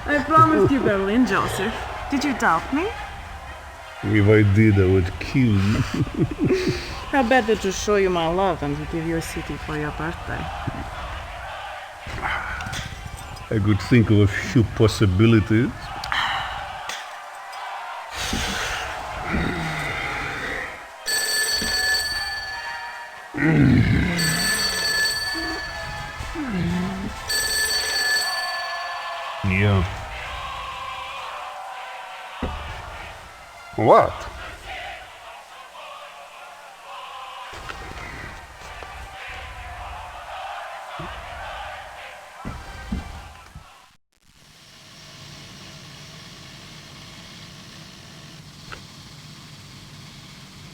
I promised you Berlin, Joseph. Did you doubt me? If I did, I would kill you. How better to show you my love and to give you a city for your birthday. I could think of a few possibilities. Yeah. What?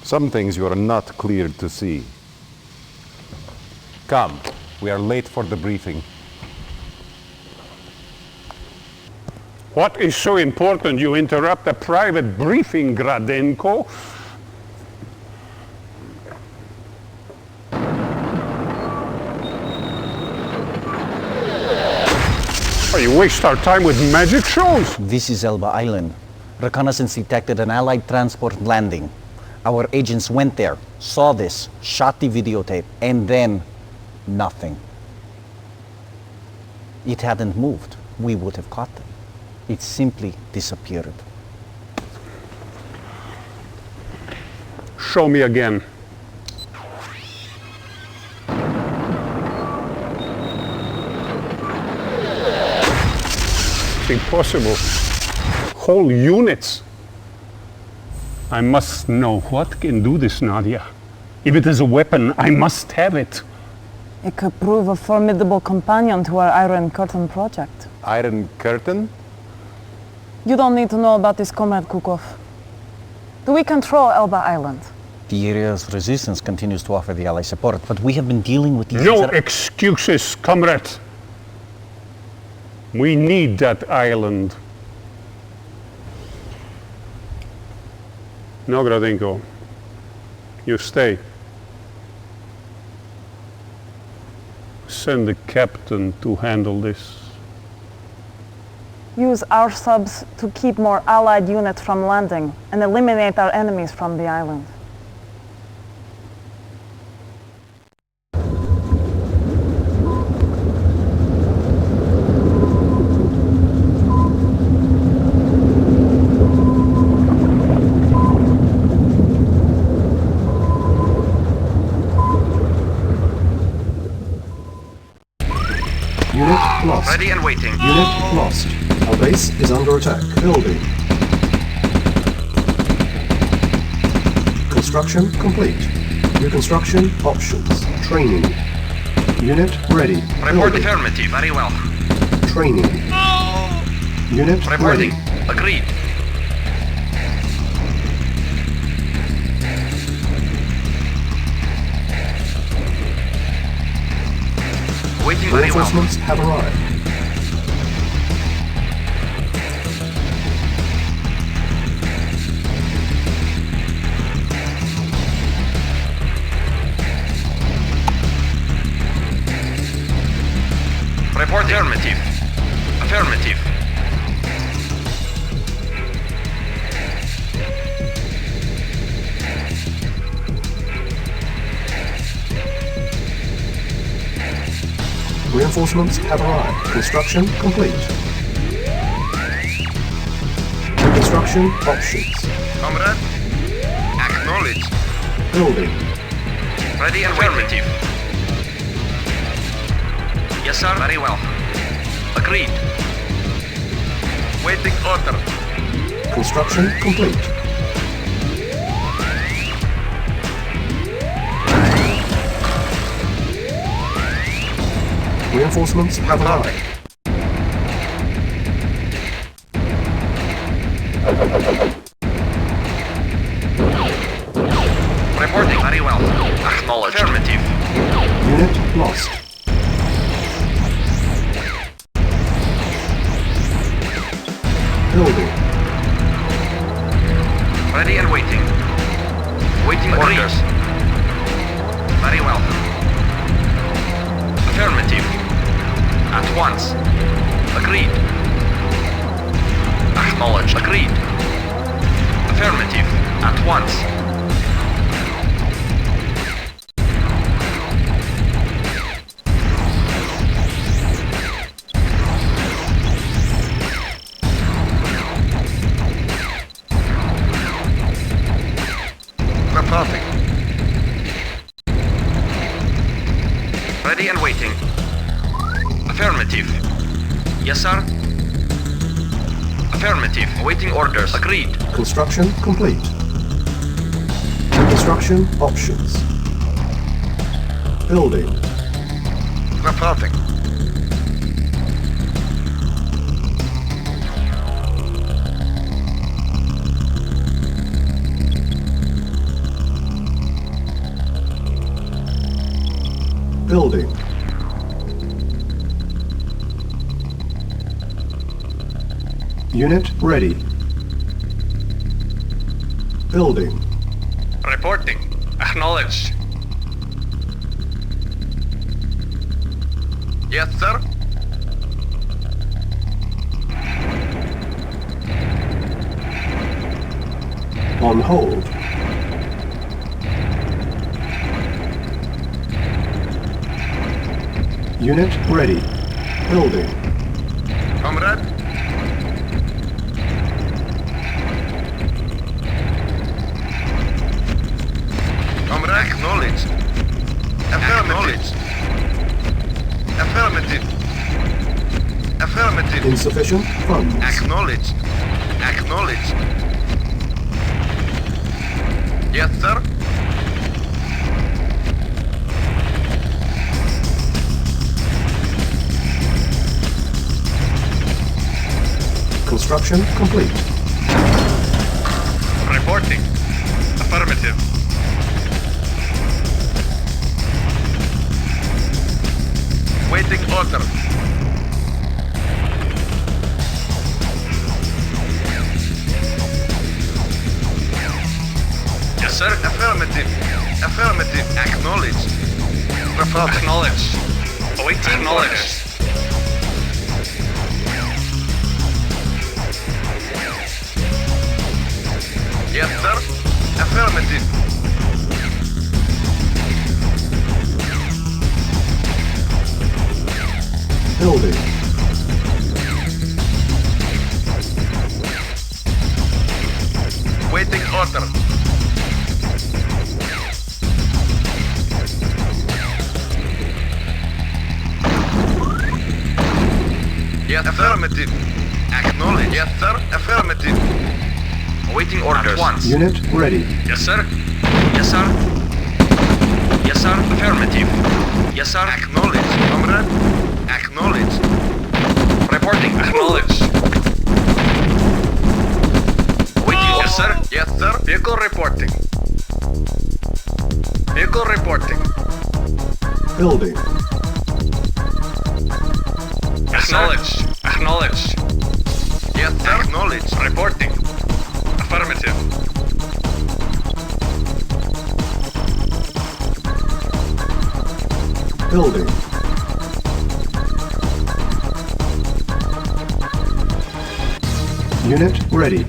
Some things you are not cleared to see. Come, we are late for the briefing. What is so important you interrupt a private briefing, Gradenko? You waste our time with magic shows? This is Elba Island. Reconnaissance detected an Allied transport landing. Our agents went there, saw this, shot the videotape, and then nothing. It hadn't moved. We would have caught them. It simply disappeared. Show me again. It's impossible. Whole units. I must know what can do this, Nadia. If it is a weapon, I must have it. It could prove a formidable companion to our Iron Curtain project. Iron Curtain? You don't need to know about this, Comrade Kukov. Do we control Elba Island? The area's resistance continues to offer the Allies support, but we have been dealing with these... No excuses, comrade. We need that island. No, Gradenko. You stay. Send the captain to handle this. Use our subs to keep more Allied units from landing and eliminate our enemies from the island. Unit lost. Ready and waiting. Unit lost. Our base is under attack. Building. Construction complete. Reconstruction options. Training. Unit ready. Report Building. affirmative. Very well. Training. Unit Reporting. ready. Agreed. Waiting very well. Reinforcements have arrived. Report affirmative. Affirmative. Reinforcements have arrived. Construction complete. Reconstruction options. Comrade. Acknowledged. Building. Ready and affirmative. Yes, sir. Very well. Agreed. Waiting order. Construction complete. Reinforcements have arrived. Reporting very well. Acknowledged. Affirmative. Unit lost. Building. Ready and waiting. Waiting orders. Very well. Affirmative. At once. Agreed. Acknowledged. Agreed. Affirmative. At once. Reporting. Ready and waiting. Affirmative. Yes, sir. Affirmative. Awaiting orders. Agreed. Construction complete. Construction options. Building. Reporting. Building. Unit ready. Building. Reporting. Acknowledged. Yes, sir. On hold. Unit ready. Building. Comrade. Comrade. Acknowledged. Affirmative. Affirmative. Affirmative. Insufficient funds. Acknowledged. Acknowledged. Yes, sir. Construction complete. Reporting. Affirmative. Waiting order. Yes, sir. Affirmative. Affirmative. Acknowledged. Reporting. Acknowledged. Awaiting acknowledged. Yes, sir. Affirmative. Building. Waiting order. Yes, affirmative. Acknowledge. Yes, sir. Affirmative. Awaiting orders. At once. Unit ready. Yes, sir. Yes, sir. Yes, sir. Affirmative. Yes, sir. Acknowledge. Comrade. Acknowledge. Reporting. Acknowledge. Waiting. Yes, sir. Yes, sir. Vehicle reporting. Vehicle reporting. Building. Acknowledge. Acknowledge. Yes, sir. Acknowledge. Reporting. Affirmative. Building. Unit ready.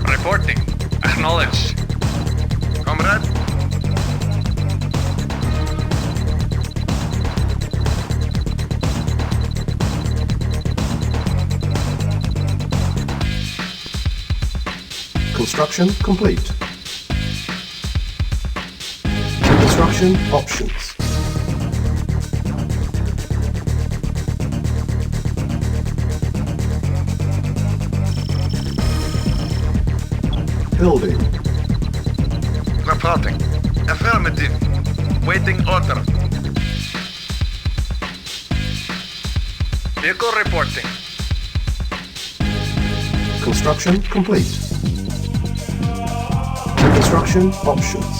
Reporting. Acknowledge. Comrade. Construction complete. Construction options. Building. Reporting. Affirmative. Waiting order. Vehicle reporting. Construction complete. Construction options.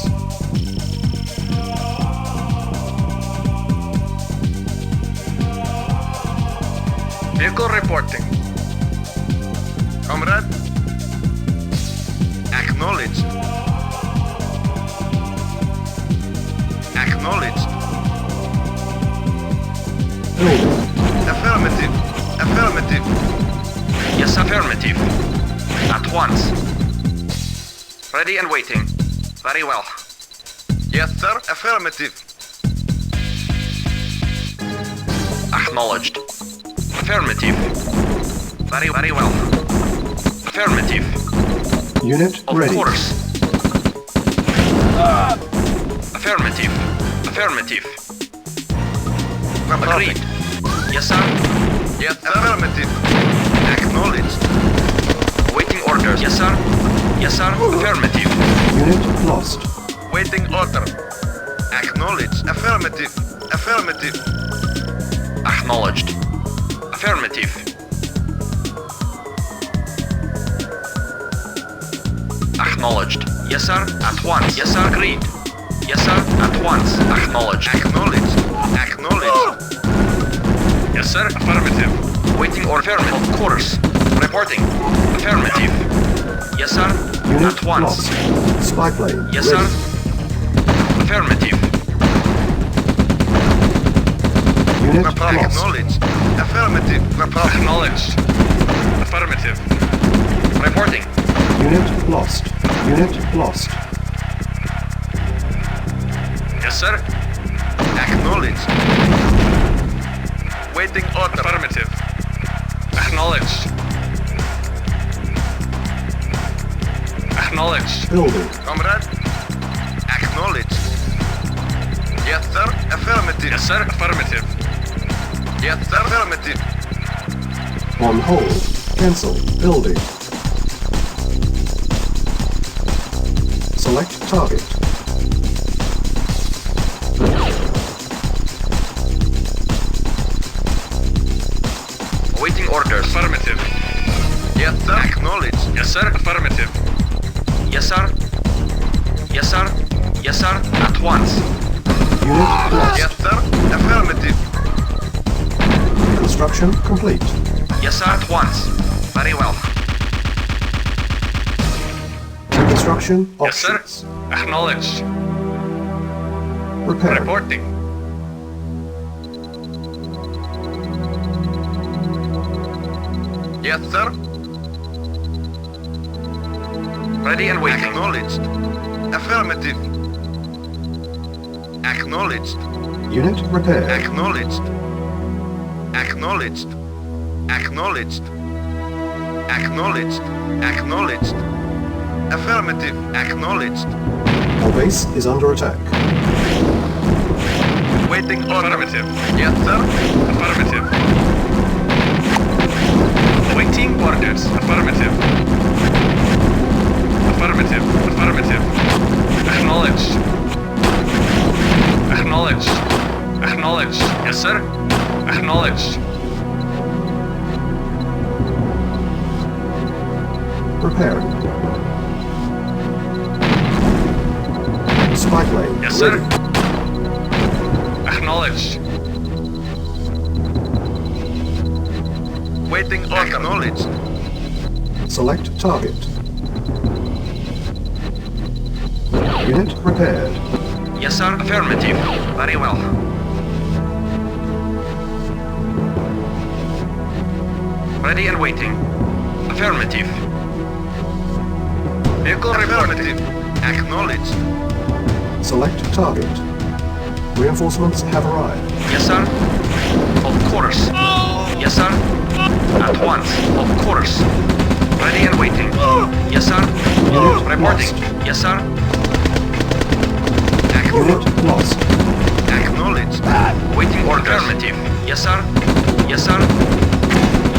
Vehicle reporting. Comrade. Acknowledged. Acknowledged. Building. Affirmative. Yes, affirmative. At once. Ready and waiting. Very well. Yes, sir. Affirmative. Acknowledged. Affirmative. Very, very well. Affirmative. Unit Of ready. course. Affirmative. Affirmative. Agreed. Yes, sir. Yes, affirmative. Acknowledged. Waiting orders. Yes, sir. Yes, sir. Affirmative. Unit lost. Waiting order. Acknowledged. Affirmative. Affirmative. Acknowledged. Affirmative. Acknowledged. Yes, sir. At once. Yes, sir. Agreed. Yes, sir. At once. Acknowledged. Acknowledged. Acknowledged. Yes, sir. Affirmative. Waiting order. Of course. Reporting. Affirmative. Yes, sir. Unit At once. lost. Spy plane Yes, ready. sir. Affirmative. Unit lost. Acknowledged. Affirmative. Acknowledged. Affirmative. Reporting. Unit lost. Unit lost. Yes, sir. Acknowledged. Waiting order. Affirmative. Acknowledged. Acknowledged. Building. Comrade. Acknowledged. Yes, sir. Affirmative. Yes, sir. Affirmative. Yes, sir. Affirmative. On hold. Cancel. Building. Select target. Waiting orders. Affirmative. Yes, sir. Acknowledged. Yes, sir. Affirmative. Yes, sir. Yes, sir. Yes, sir. At once. Unit lost. Yes, sir. Affirmative. Construction complete. Yes, sir. At once. Very well. Construction Yes, sir. options. Acknowledged. Repair. Reporting. Yes, sir. Ready and waiting. Acknowledged. Affirmative. Acknowledged. Unit repaired. Acknowledged. Acknowledged. Acknowledged. Acknowledged. Acknowledged. Affirmative. Acknowledged. Our base is under attack. Waiting order. Affirmative. Yes, sir. Affirmative. Waiting orders. Affirmative. Affirmative. Affirmative. Acknowledged. Acknowledged. Acknowledged. Yes, sir. Acknowledged. Repairing. Spy plane Yes, sir. ready. Acknowledged. Waiting order. Acknowledged. Select target. Unit repaired. Yes, sir. Affirmative. Very well. Ready and waiting. Affirmative. Vehicle reporting. Affirmative. Acknowledged. Select target. Reinforcements have arrived. Yes, sir. Of course. Yes, sir. At once. Of course. Ready and waiting. Yes, sir. Unit Reporting. lost. Yes, sir. Unit lost. Acknowledged. Waiting orders. Affirmative. Yes, sir. Yes, sir.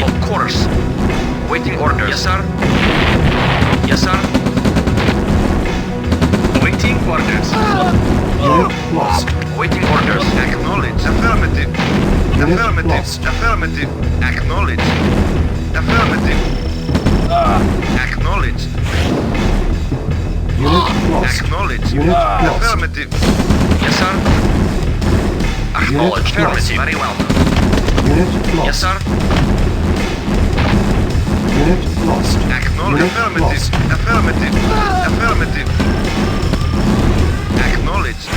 Of course. Waiting orders. Yes, sir. Yes, sir. Waiting orders. Unit lost. Waiting orders. Acknowledged. Affirmative. Unit Affirmative. lost. Affirmative. Acknowledged. Affirmative. Acknowledged. Unit lost. Acknowledged. Unit lost. Affirmative. Yes, sir. Acknowledged. Unit lost. Affirmative. Very well. Unit lost. Yes, sir. Unit lost. Acknowledged. Unit lost. Affirmative. Affirmative. Affirmative. Acknowledged.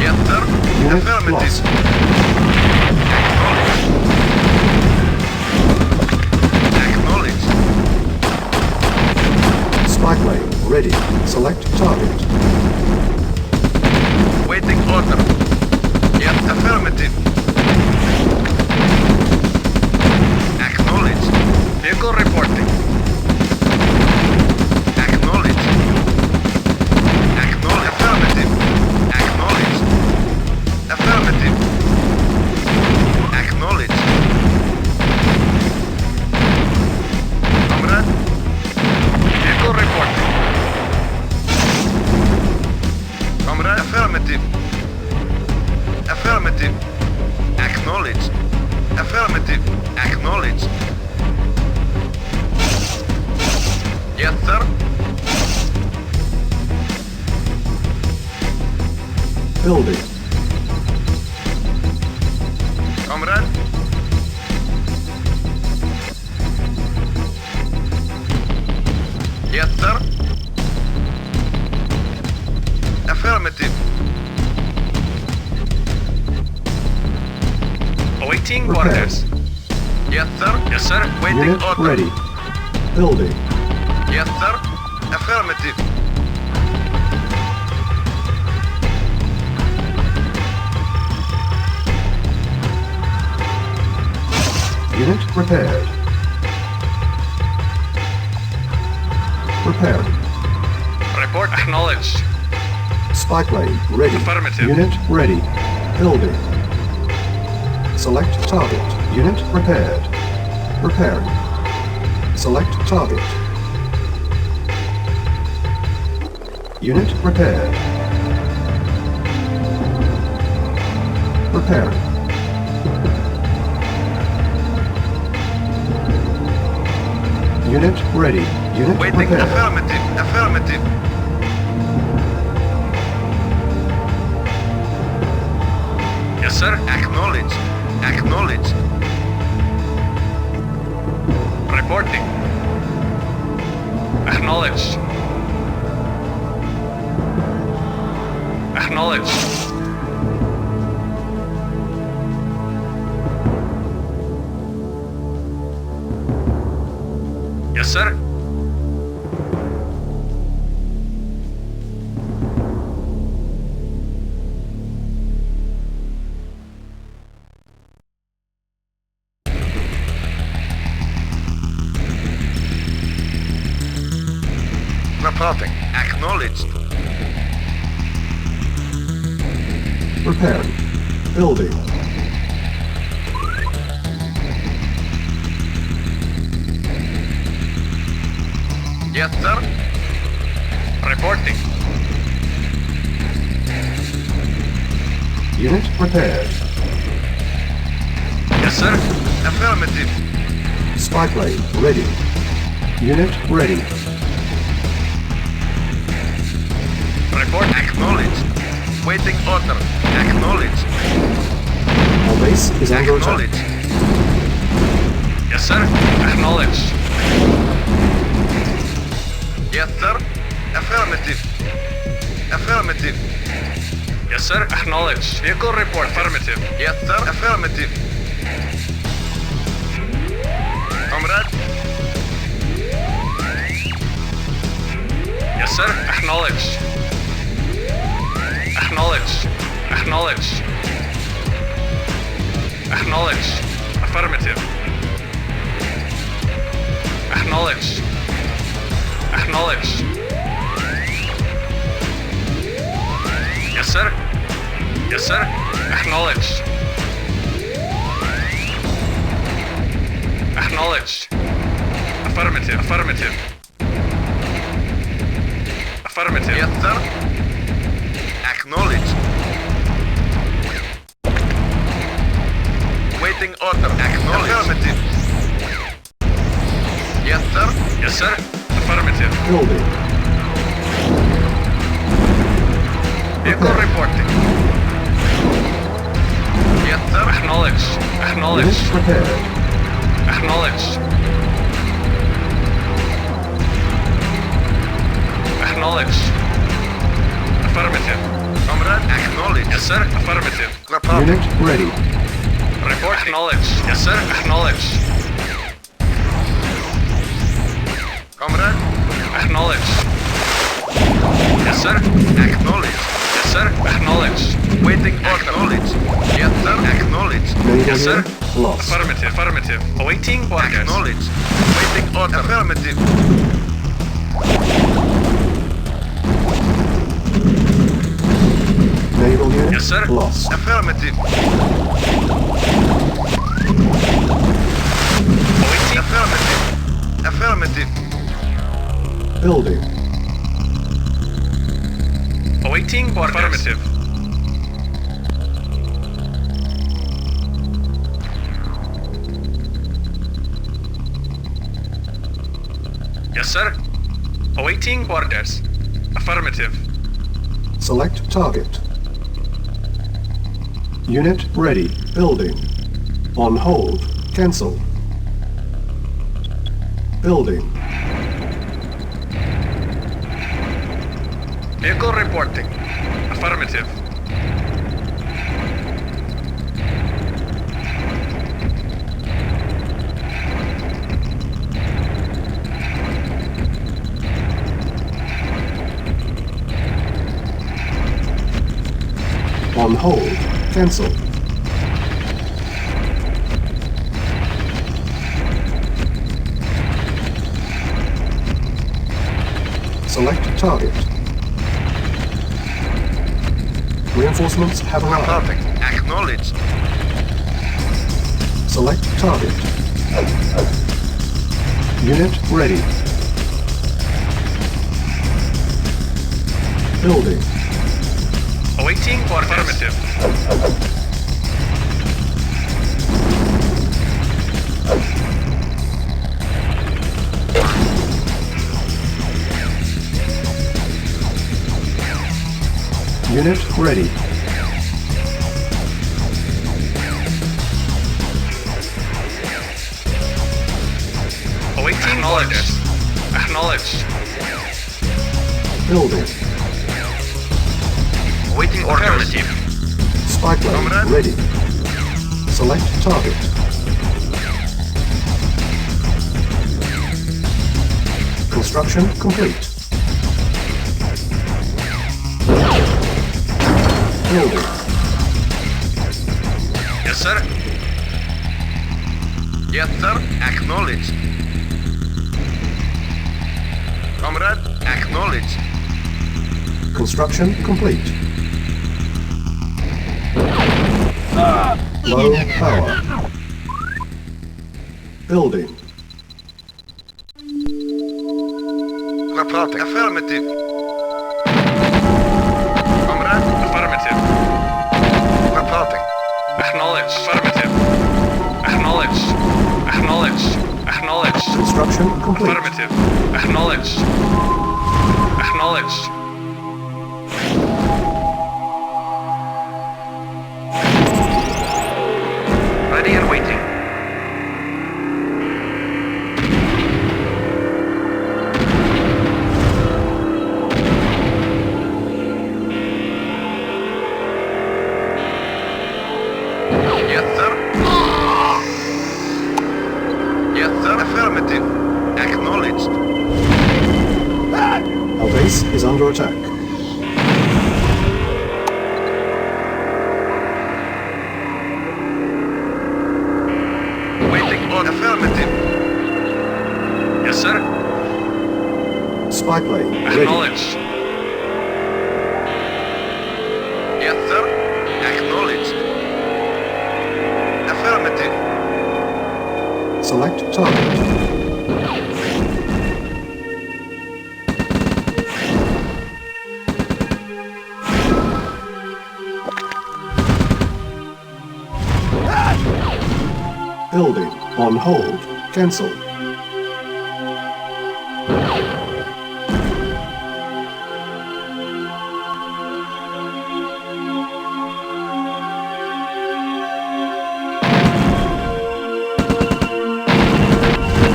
Yes, sir. Unit Affirmative. lost. Acknowledged. Acknowledged. Yes, sir. Building. Comrade. Yes, sir. Affirmative. Awaiting Repair. orders. Yes, sir. Yes, sir. Waiting Unit order. ready. Building. Yes, sir. Affirmative. Unit repaired. Repairing. Report acknowledged. Spy plane ready. Affirmative. Unit ready. Building. Select target. Unit repaired. Repairing. Select target. Unit repaired. Repairing. Unit ready. Unit Waiting. repaired. Affirmative. Affirmative. Yes, sir. Acknowledged. Acknowledged. Reporting. Acknowledged. Acknowledged. Yes, sir. Reporting. Acknowledged. Repairing. Building. Yes, sir. Reporting. Unit repaired. Yes, sir. Affirmative. Spy plane ready. Unit ready. Report. Acknowledged. Waiting order. Acknowledged. Our base is under attack. Acknowledged. Yes, sir. Acknowledged. Yes, sir. Affirmative. Affirmative. Yes, sir. Acknowledged. Vehicle report. Affirmative. Yes, sir. Affirmative. Comrade. Yes, sir. Acknowledged. Acknowledged. Acknowledged. Acknowledged. Affirmative. Acknowledged. Acknowledged. Yes, sir. Yes, sir. Acknowledged. Acknowledged. Affirmative. Affirmative. Affirmative. Yes, sir. Acknowledged. Waiting order. Acknowledged. Affirmative. Yes, sir. Yes, sir. Affirmative. Building. Vehicle reporting. Yes, sir. Acknowledged. Unit Acknowledged. repaired. Acknowledged. Acknowledged. Affirmative. Comrade. Acknowledged. Yes, sir. Affirmative. Reporting. Unit ready. Report acknowledged. Yes, sir. Acknowledged. Comrade. Acknowledged. Yes, sir. Acknowledged. Yes, sir. Acknowledged. Waiting order. Acknowledged. Yes, sir. Acknowledged. Naval Yes, sir. unit lost. Affirmative. Affirmative. Awaiting orders. Acknowledged. Waiting order. Affirmative. Naval unit Yes, sir. lost. Affirmative. Awaiting. Affirmative. Affirmative. Building. Awaiting orders. Affirmative. Yes, sir. Awaiting orders. Affirmative. Select target. Unit ready. Building. On hold. Cancel. Building. Vehicle reporting. Affirmative. On hold. Cancel. Select target. Reinforcements have arrived. Reporting. Acknowledged. Select target. Unit ready. Building. Awaiting orders. Affirmative. Unit ready. Awaiting orders. Acknowledged. Building. Awaiting orders. Affirmative. Spy plane Comrade. ready. Select target. Construction complete. Building. Yes, sir. Yes, sir. Acknowledged. Comrade, acknowledged. Construction complete. Low power. Building. Reporting. Affirmative. Comrade, Affirmative. reporting. Acknowledged. Affirmative. Acknowledged. Acknowledged. Acknowledged. Construction complete. Affirmative. Acknowledged. Acknowledged. Ready and waiting. Yes, sir. Yes, sir. Affirmative. Acknowledged. Our base is under attack. Waiting on affirmative. Yes, sir. Spy plane ready. Acknowledged. Yes, sir. Acknowledged. Affirmative. Select target. Building. On hold. Cancel.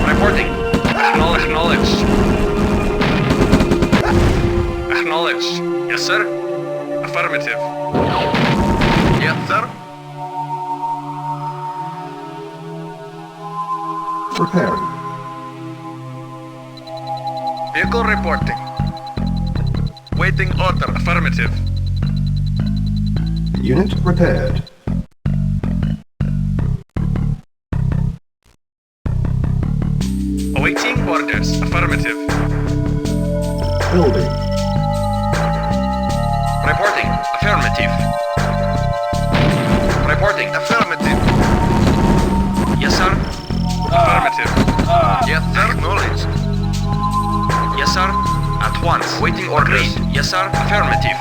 Reporting. Acknowledged. Acknowledged. Yes, sir. Affirmative. Yes, sir. Preparing. Vehicle reporting. Waiting order. Affirmative. Unit repaired. Awaiting orders. Affirmative. Building. Reporting. Affirmative. Reporting. Affirmative. Yes, sir. Affirmative. Yes, sir. Acknowledged. Yes, sir. At once. Waiting orders. Agreed. Yes, sir. Affirmative.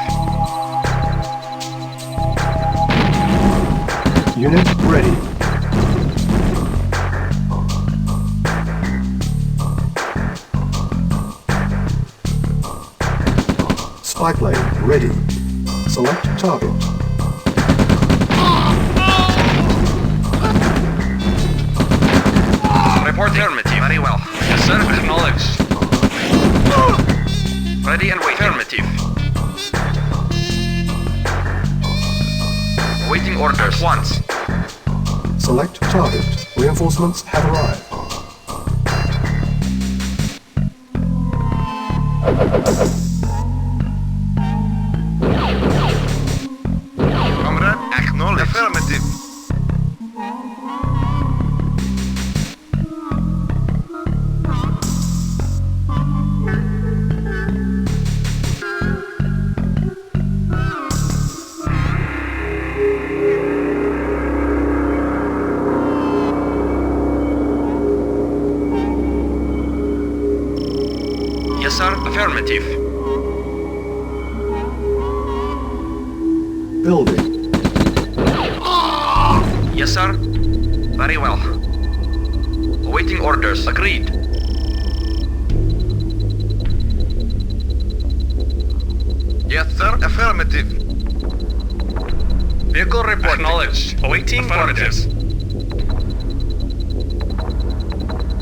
Unit ready. Spy plane ready. Select target. Report affirmative. Very well. Yes, sir. Acknowledged. Ready and waiting. Affirmative. Waiting orders. Once. Select target. Reinforcements have arrived. Comrade, acknowledge. Affirmative. Yes, sir. Affirmative. Building. Yes, sir. Very well. Awaiting orders. Agreed. Yes, sir. Affirmative. Vehicle report. Acknowledged. Awaiting orders.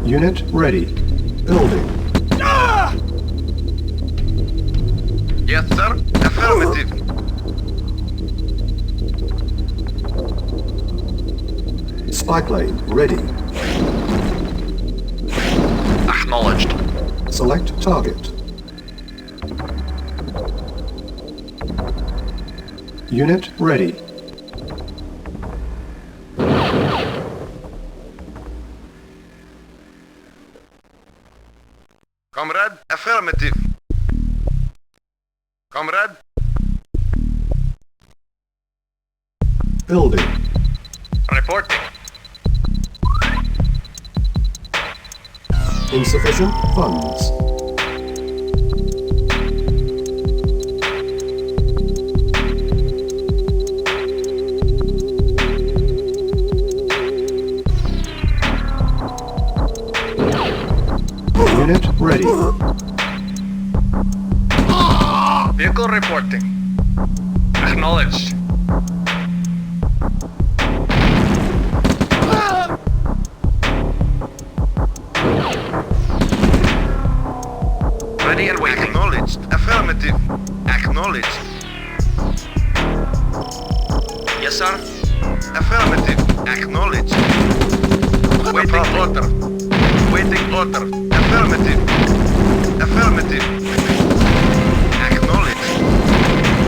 Unit ready. Building. Yes, sir. Affirmative. Spy plane ready. Acknowledged. Select target. Unit ready. Comrade, affirmative. Comrade, Building. Reporting. Insufficient funds. Unit ready. Vehicle reporting. Acknowledged. Ready and waiting. acknowledged. Affirmative. Acknowledged. Yes, sir. Affirmative. Acknowledged. Waiting order. Waiting order. Affirmative. Affirmative. Acknowledged.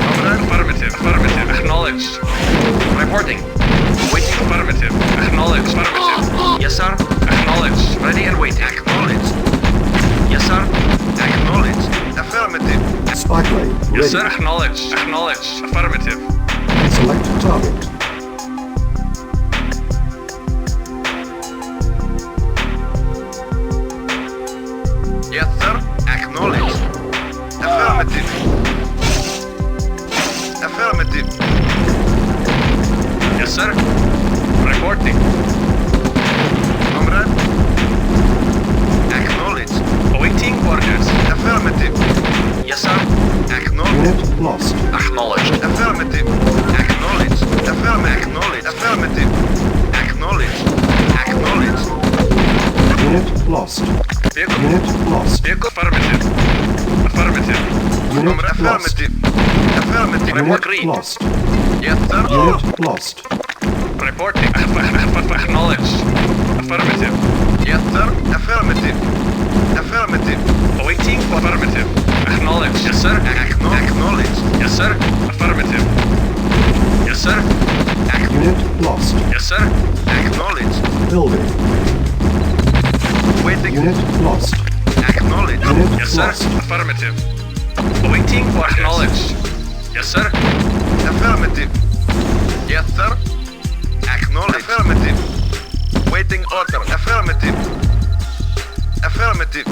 Comrade, Affirmative. Affirmative. Acknowledged. Reporting. Waiting. Affirmative. Acknowledged. Affirmative. Yes, sir. Acknowledged. Ready and waiting. acknowledged. Yes, sir. Acknowledged. Affirmative. Spy plane ready. Yes, sir. Acknowledged. Acknowledged. Affirmative. Select target. Yes, sir. Acknowledged. Affirmative. Affirmative. Yes, sir. Reporting. Comrade. Acknowledged. Awaiting orders. Affirmative. Yes, sir. Acknowledged. Unit lost. Acknowledged. Affirmative. Acknowledged. Acknowledged. Affirmative. Acknowledged. Acknowledged. Unit lost. Vehicle. Unit lost. Vehicle. Affirmative. Affirmative. Unit Comrade. lost. Affirmative. Affirmative. Unit Agreed. lost. Yes, sir. Unit lost. Reporting. Acknowledged. Affirmative. Yes, sir. Affirmative. Affirmative. Awaiting. Affirmative. Acknowledged. Yes, sir. Acknowledged. Yes, sir. Affirmative. Yes, sir. Unit lost. Yes, sir. Acknowledged. Building. Waiting. Unit lost. Acknowledged. Unit Yes, sir. lost. Affirmative. Awaiting. Acknowledged. Yes, sir. Affirmative. Yes, sir. Acknowledged. Affirmative. Waiting order. Affirmative. Affirmative.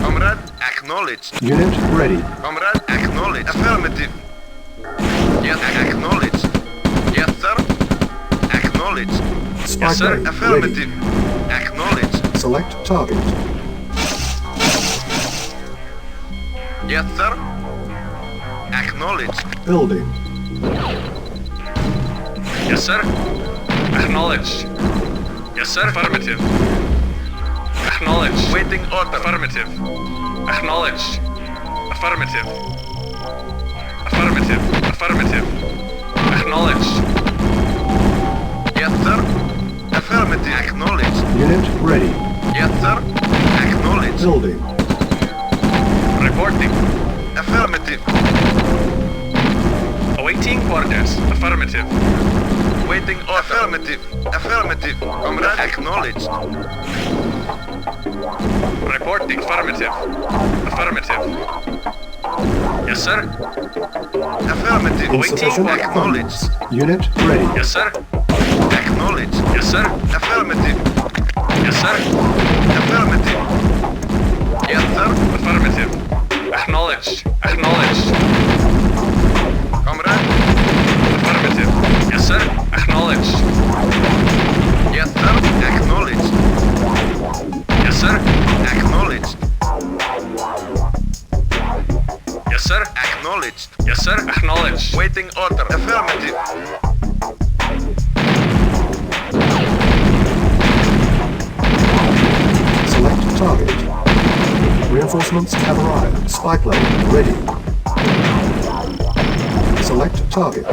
Comrade, acknowledged. Unit ready. Comrade, acknowledged. Affirmative. Yes, acknowledged. Yes, sir. Acknowledged. Spy Yes, sir. plane Affirmative. Acknowledged. ready. Select target. Yes, sir. Acknowledged. Building. Yes, sir. Acknowledged. Yes, sir. Affirmative. Acknowledged. Waiting order. Affirmative. Acknowledged. Affirmative. Affirmative. Affirmative. Acknowledged. Yes, sir. Affirmative. Acknowledged. Unit ready. Yes, sir. Acknowledged. Building. Reporting. Affirmative. Awaiting orders. Affirmative. Waiting order. Affirmative. Affirmative. Comrade. Acknowledged. Reporting. Affirmative. Affirmative. Yes, sir. Affirmative. Waiting Insufficient order. Acknowledged. funds. Unit ready. Yes, sir. Acknowledged. Yes, sir. Affirmative. Yes, sir. Affirmative. Yes, sir. Affirmative. Acknowledged. Acknowledged. Comrade. Affirmative. Yes, sir. Acknowledged. Yes, sir. Acknowledged. Yes, sir. Acknowledged. Yes, sir. Acknowledged. Yes, sir. Acknowledged. Waiting order. Affirmative. Select target. Reinforcements have arrived. Spy plane ready. Select target.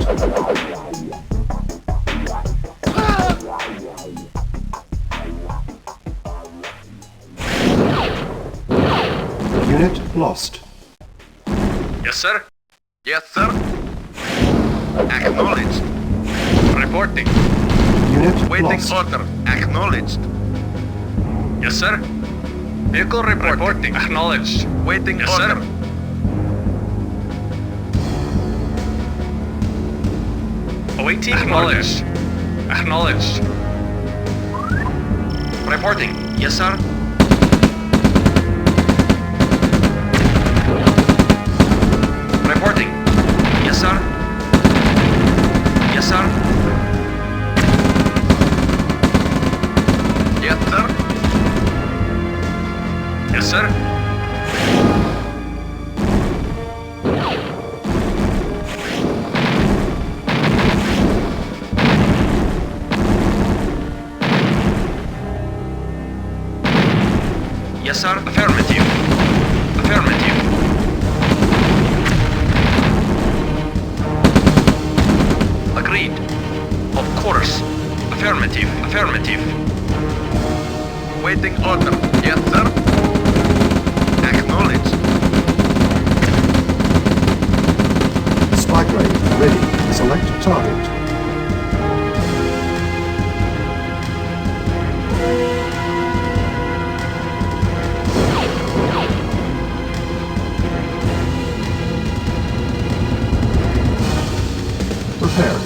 Unit lost. Yes, sir. Yes, sir. Acknowledged. Reporting. Unit Waiting lost. order. Acknowledged. Yes, sir. Vehicle reporting. Acknowledged. Waiting Yes, order. sir. Awaiting orders. Acknowledged. Reporting. Yes, sir. Reporting. Yes, sir. Yes, sir. Yes, sir. Yes, sir. Yes, sir. Affirmative. Affirmative. Agreed. Of course. Affirmative. Affirmative. Waiting order. Yes, sir. Acknowledged. Spy plane ready. Select target. Prepared.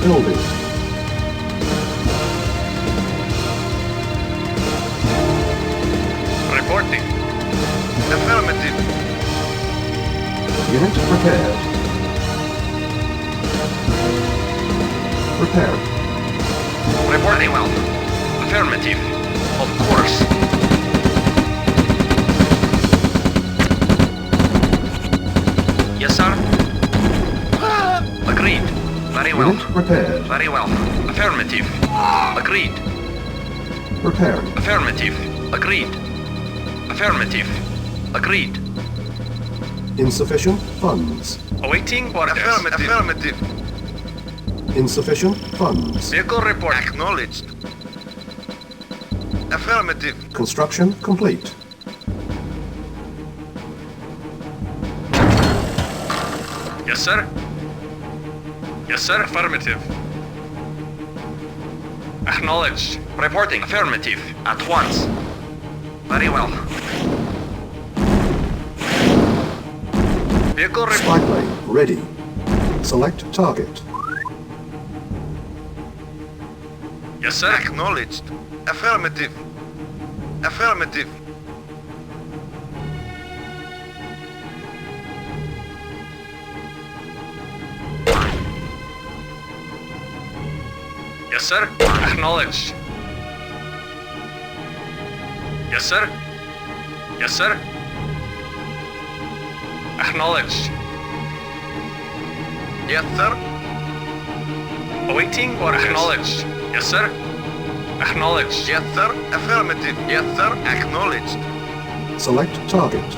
Building. Reporting. Affirmative. Unit prepared. Prepared. Reporting well. Affirmative. Of course. Yes, sir. Agreed. Very well. Unit prepared. Very well. Affirmative. Agreed. Prepared. Affirmative. Agreed. Affirmative. Agreed. Insufficient funds. Awaiting orders. Affirmative. Affirmative. Insufficient funds. Vehicle report. Acknowledged. Affirmative. Construction complete. Yes, sir. Yes, sir. Affirmative. Acknowledged. Reporting. Affirmative. At once. Very well. Vehicle Spy report. plane ready. Select target. Yes, sir. Acknowledged. Affirmative. Affirmative. Yes, sir. Acknowledged. Yes, sir. Yes, sir. Acknowledged. Yes, sir. Awaiting orders. Acknowledged. Yes, sir. Acknowledged. Yes, sir. Affirmative. Yes, sir. Acknowledged. Select target.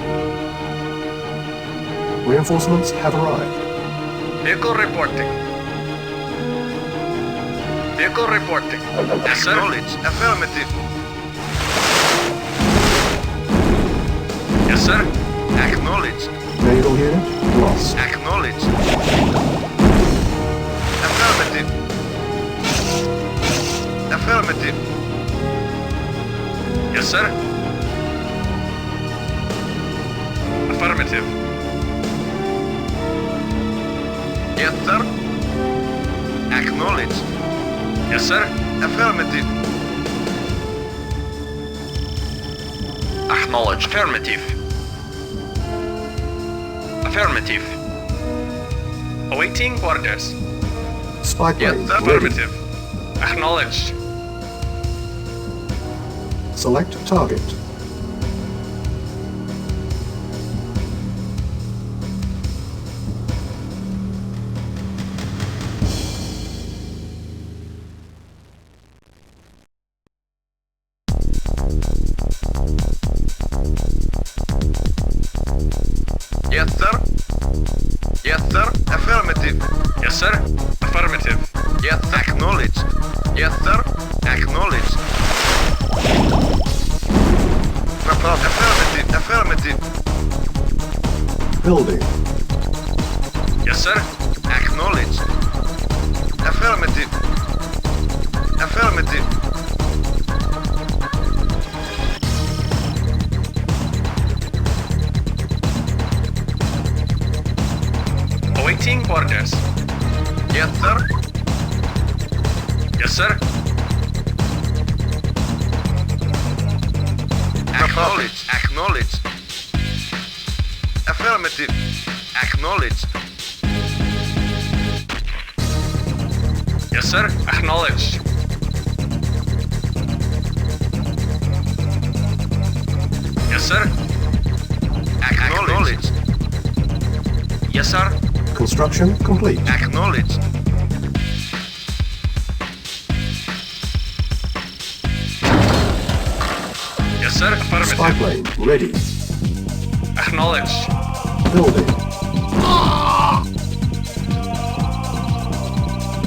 Reinforcements have arrived. Vehicle reporting. Vehicle reporting. Yes, sir. Acknowledged. Affirmative. Yes, sir. Acknowledged. Naval unit lost. Acknowledged. Affirmative. Affirmative. Yes, sir. Affirmative. Yes, sir. Acknowledged. Yes, sir. Affirmative. Acknowledged. Affirmative. Affirmative. Awaiting orders. Spy Yes, plane sir. ready. Affirmative. Acknowledged. Select target. Yes, sir. Yes, sir. Affirmative. Yes, sir. Affirmative. Yes, acknowledged. Yes, sir. Acknowledged. No problem. Affirmative. Affirmative. Building. Yes, sir. Acknowledged. Affirmative. Affirmative. Awaiting orders. Yes, sir. Yes, sir. Acknowledged. Acknowledged. Affirmative. Acknowledged. Yes, sir. Acknowledged. Yes, sir. Acknowledged. Yes, sir. Construction complete. Acknowledged. Yes, sir. Spy Affirmative. plane ready. Acknowledged. Building.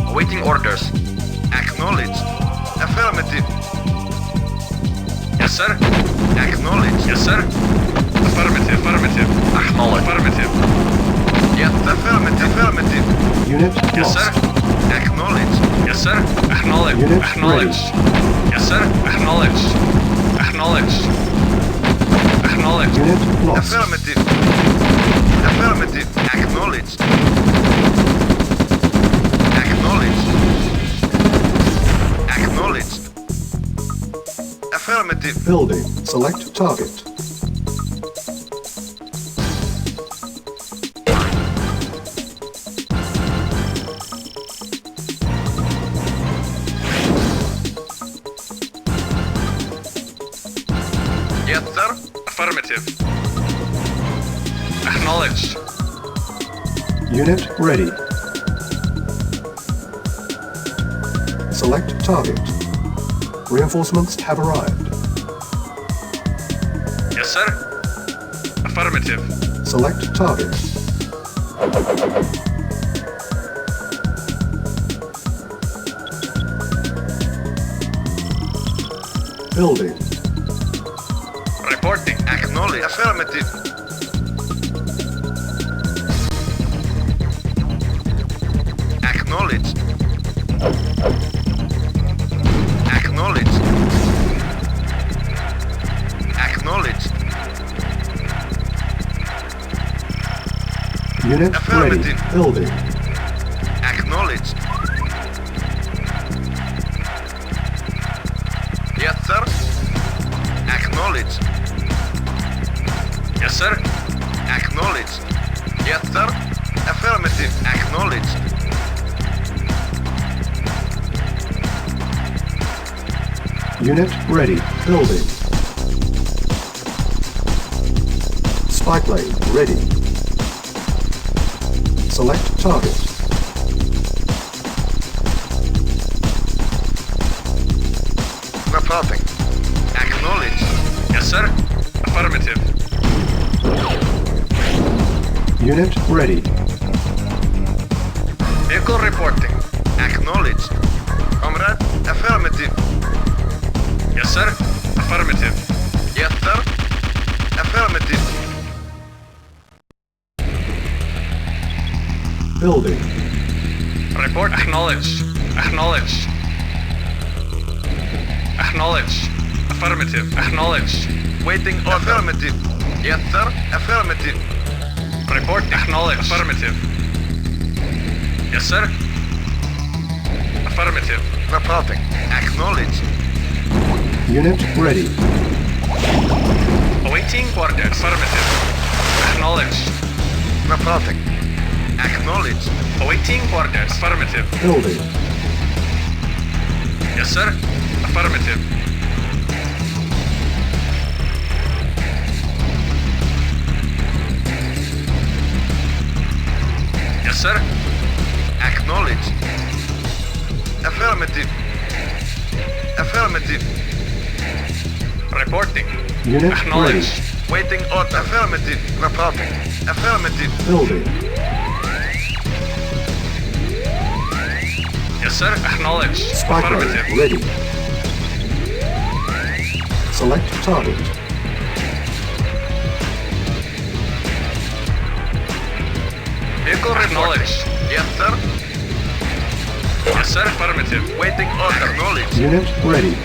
Awaiting orders. Acknowledged. Affirmative. Yes, sir. Acknowledged. Yes, sir. Affirmative. Affirmative. Acknowledged. Affirmative. Yes, affirmative. Affirmative. Unit Yes, lost. sir. Acknowledged. Yes, sir. Acknowledged. Unit Acknowledged. Yes, sir. Acknowledged. Acknowledged. Acknowledged. Unit lost. Affirmative. Affirmative. Acknowledged. Acknowledged. Acknowledged. Affirmative. Building. Select target. Yes, sir. Affirmative. Acknowledged. Unit ready. Select target. Reinforcements have arrived. Yes, sir. Affirmative. Select target. Building. Reporting. Acknowledged. Affirmative. Acknowledged. Acknowledged. Acknowledged. Unit ready. Affirmative. Building. Acknowledged. Yes, sir. Acknowledged. Yes, sir. Acknowledged. Yes, sir. Affirmative. Acknowledged. Unit ready. Building. Spy plane ready. Select target. Reporting. Acknowledge. Yes, sir. Affirmative. Unit ready. Vehicle reporting. Acknowledged. Comrade, affirmative. Yes, sir. Affirmative. Yes, sir. Affirmative. Building. Report acknowledged. Acknowledged. Acknowledged. Affirmative. Acknowledged. Waiting order. Affirmative. Yes, sir. Affirmative. Report acknowledged. Affirmative. Yes, sir. Affirmative. Reporting. Acknowledged. Unit ready. Awaiting orders. Affirmative. Acknowledged. Reporting. Acknowledged. Awaiting orders. Affirmative. Building. Yes, sir. Affirmative. Yes, sir. Acknowledged. Affirmative. Affirmative. Reporting. Unit ready. Acknowledged. Waiting order. Affirmative. Reporting. Affirmative. Building. Yes, sir. Acknowledged. Spy plane Affirmative. ready. Select target. Vehicle acknowledged. Yes, sir. Yes, sir. Affirmative. Waiting order. Acknowledged. Unit ready.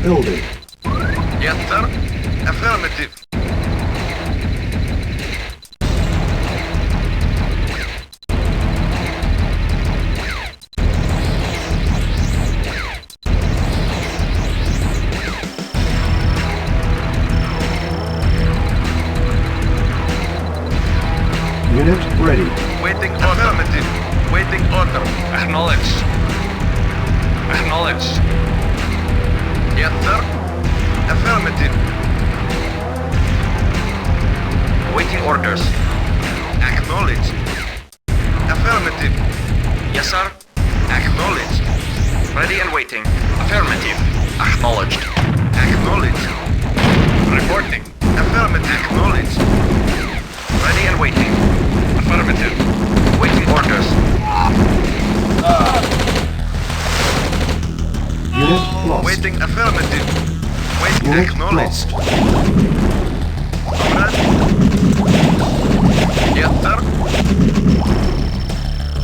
Building. Yes, sir. Affirmative. Unit ready. Waiting order. Affirmative. Waiting order. Acknowledged. Acknowledged. Yes, sir. Affirmative. Awaiting orders. Acknowledged. Affirmative. Yes, sir. Acknowledged. Ready and waiting. Affirmative. Acknowledged. Acknowledged. Reporting. Affirmative. Acknowledged. Ready and waiting. Affirmative. Waiting orders. Unit lost. Waiting. Affirmative. Waiting. Unit Acknowledged. lost. Comrade. Yes, sir.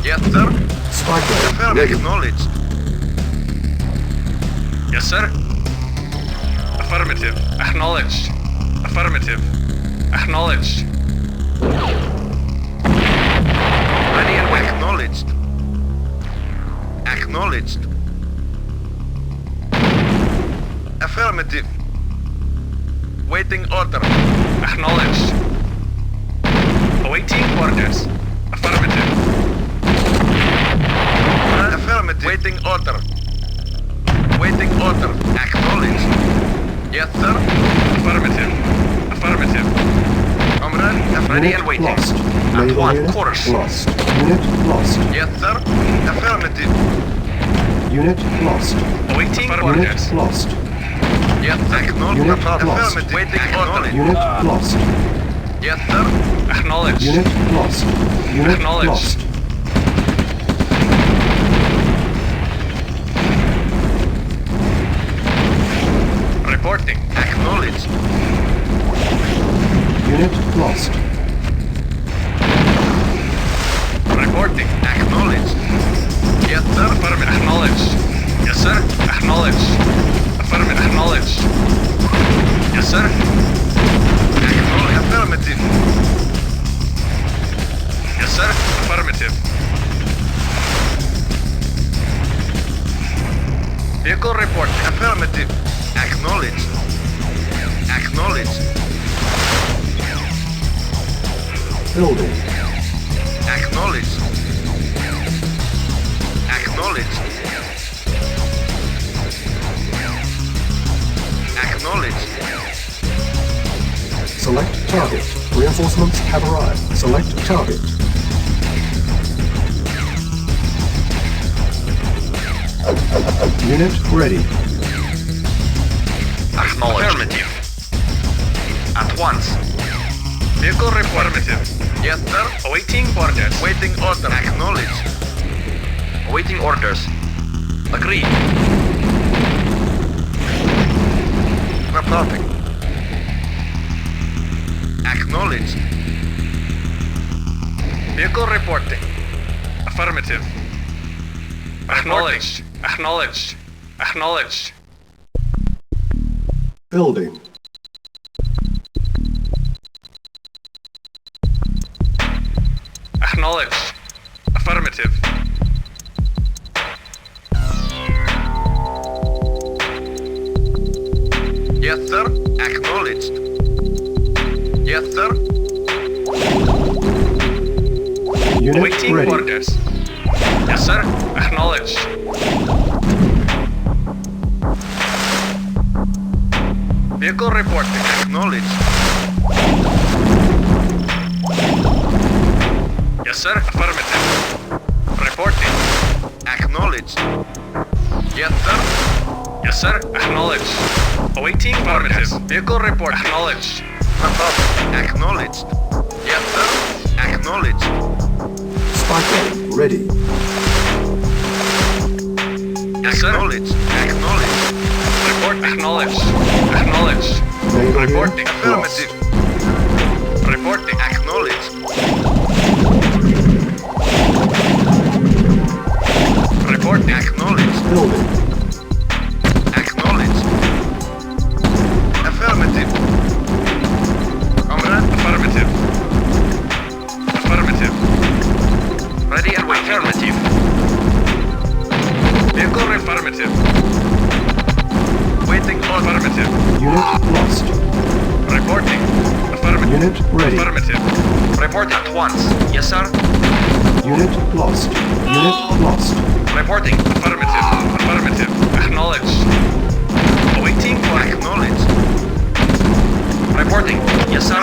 Yes, sir. Spy plane Affirmative. ready. Acknowledged. Yes, sir. Affirmative. Acknowledged. Affirmative. Acknowledged. Ready and waiting. Acknowledged. Acknowledged. Affirmative. Waiting order. Acknowledged. Awaiting orders. Affirmative. Affirmative. Waiting order. Waiting order. Acknowledged. Yes, sir. Affirmative. Affirmative. Comrade. Ready Unit and waiting. lost. At Naval one unit course. lost. Unit lost. Yes, sir. Affirmative. Unit lost. Awaiting Unit orders. lost. Yes, acknowledged. Unit lost. Affirmative. Waiting order. Unit lost. Yes, sir. Acknowledged. Unit lost. Unit Acknowledged. lost. Reporting. Acknowledged. Unit lost. Reporting. Acknowledged. Yes, sir. Affirmative. Acknowledged. Yes, sir. Acknowledged. Affirmative. Acknowledged. Yes, sir. Acknowledged. Affirmative. Yes, sir. Affirmative. Vehicle report. Affirmative. Acknowledged. Acknowledged. Building. Acknowledged. Acknowledged. Acknowledged. Select target. Reinforcements have arrived. Select target. Unit ready. Acknowledged. Affirmative. At once. Vehicle affirmative. Yes, sir. Awaiting orders. Waiting order. Acknowledged. Awaiting orders. Agreed. Reporting. Acknowledged. Vehicle reporting. Affirmative. Acknowledged. Acknowledged. Acknowledged. Building. Acknowledged. Affirmative. Yes, sir. Acknowledged. Yes, sir. Unit Awaiting ready. orders. Yes, sir. Acknowledged. Vehicle reporting. Acknowledged. Yes, sir. Affirmative. Reporting. Acknowledged. Yes, sir. Yes, sir. Acknowledged. Awaiting affirmative. Vehicle report. Acknowledged. Acknowledged. Yes, sir. Acknowledged. Spy plane ready. Yes, sir. Acknowledged. Acknowledged. Report acknowledged. Acknowledged. Naval Reporting. unit lost. Affirmative. Reporting. Acknowledged. Reporting. Acknowledged. Building. Acknowledged. Affirmative. Comrade. Affirmative. Affirmative. Ready and waiting. Affirmative. Vehicle affirmative. Waiting order. Affirmative. Unit lost. Reporting. Affirmative. Unit ready. Affirmative. Report at once. Yes, sir. Unit lost. Unit lost. Reporting. Affirmative. Affirmative. Acknowledged. Awaiting for Acknowledged. reporting. Yes, sir.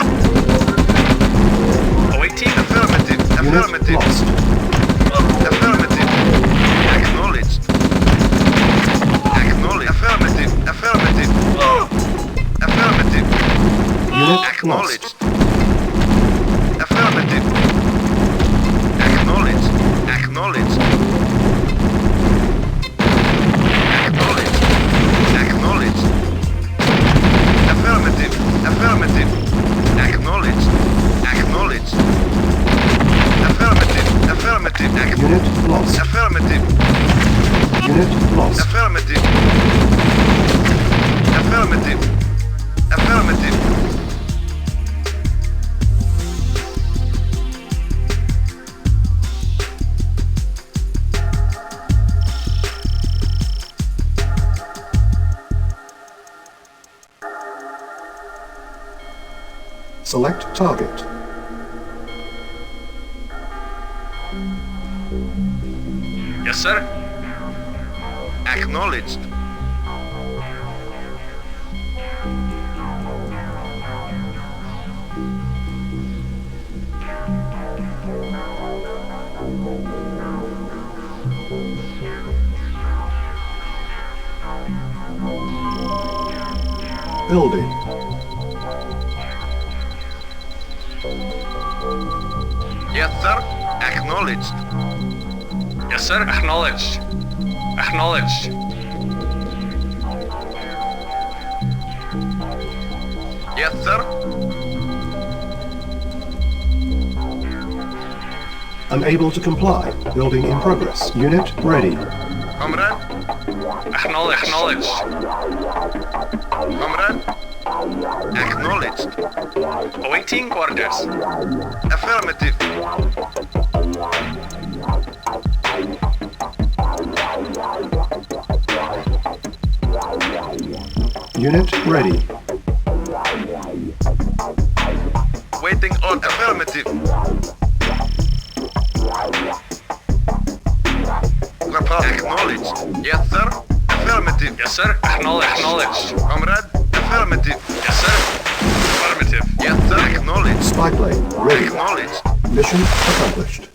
Awaiting. Affirmative. Unit Affirmative. lost. Affirmative. Acknowledged. Acknowledged. Affirmative. Affirmative. Affirmative. Unit lost. Acknowledged. Affirmative. Acknowledged. Acknowledged. Acknowledged. Acknowledged. Affirmative. Affirmative. Acknowledged. Acknowledged. Affirmative. Affirmative. Unit lost. Affirmative. Unit lost. Affirmative. Affirmative. Affirmative. Select target. Yes, sir. Acknowledged. Building. Yes, sir. Acknowledged. Yes, sir. Acknowledged. Acknowledged. Yes, sir. Unable to comply. Building in progress. Unit ready. Comrade. Acknowledged. Acknowledged. Comrade. Acknowledged. Awaiting orders. Affirmative. Unit ready. Waiting on affirmative. Affirmative. Acknowledged. Yes, sir. Affirmative. Yes, sir. Acknowledged. Comrade. Affirmative. Yes, sir. Affirmative. Yes, sir. Acknowledged. Spy plane ready. Acknowledged. Mission accomplished.